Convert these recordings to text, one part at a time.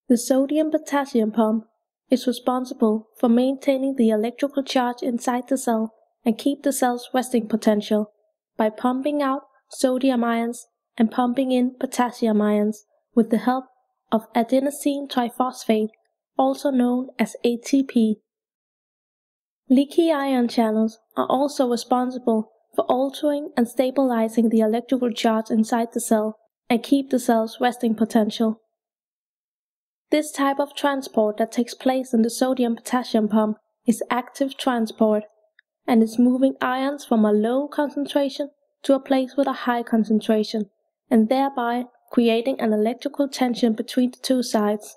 The sodium-potassium pump is responsible for maintaining the electrical charge inside the cell and keep the cell's resting potential by pumping out sodium ions and pumping in potassium ions with the help of adenosine triphosphate, also known as ATP. Leaky ion channels are also responsible for altering and stabilizing the electrical charge inside the cell and keep the cell's resting potential. This type of transport that takes place in the sodium-potassium pump is active transport, and is moving ions from a low concentration to a place with a high concentration, and thereby creating an electrical tension between the two sides.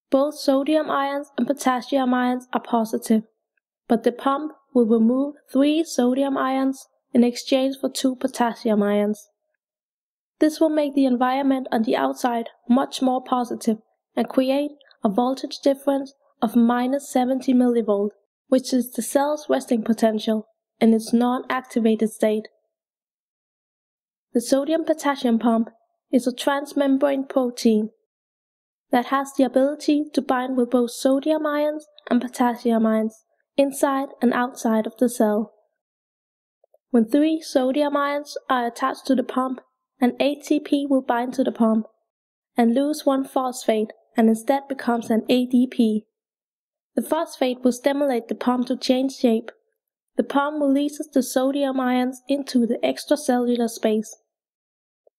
Both sodium ions and potassium ions are positive, but the pump will remove 3 sodium ions in exchange for 2 potassium ions. This will make the environment on the outside much more positive and create a voltage difference of minus 70 mV, which is the cell's resting potential in its non-activated state. The sodium-potassium pump is a transmembrane protein that has the ability to bind with both sodium ions and potassium ions inside and outside of the cell. When 3 sodium ions are attached to the pump, an ATP will bind to the pump and lose 1 phosphate and instead becomes an ADP. The phosphate will stimulate the pump to change shape. The pump releases the sodium ions into the extracellular space.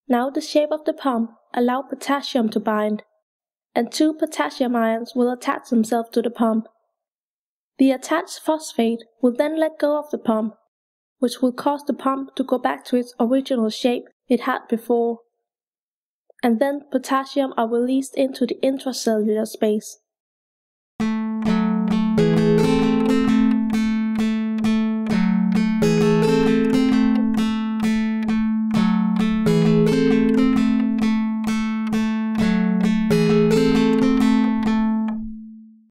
Now the shape of the pump allows potassium to bind, and 2 potassium ions will attach themselves to the pump. The attached phosphate will then let go of the pump, which will cause the pump to go back to its original shape it had before. And then potassium are released into the intracellular space.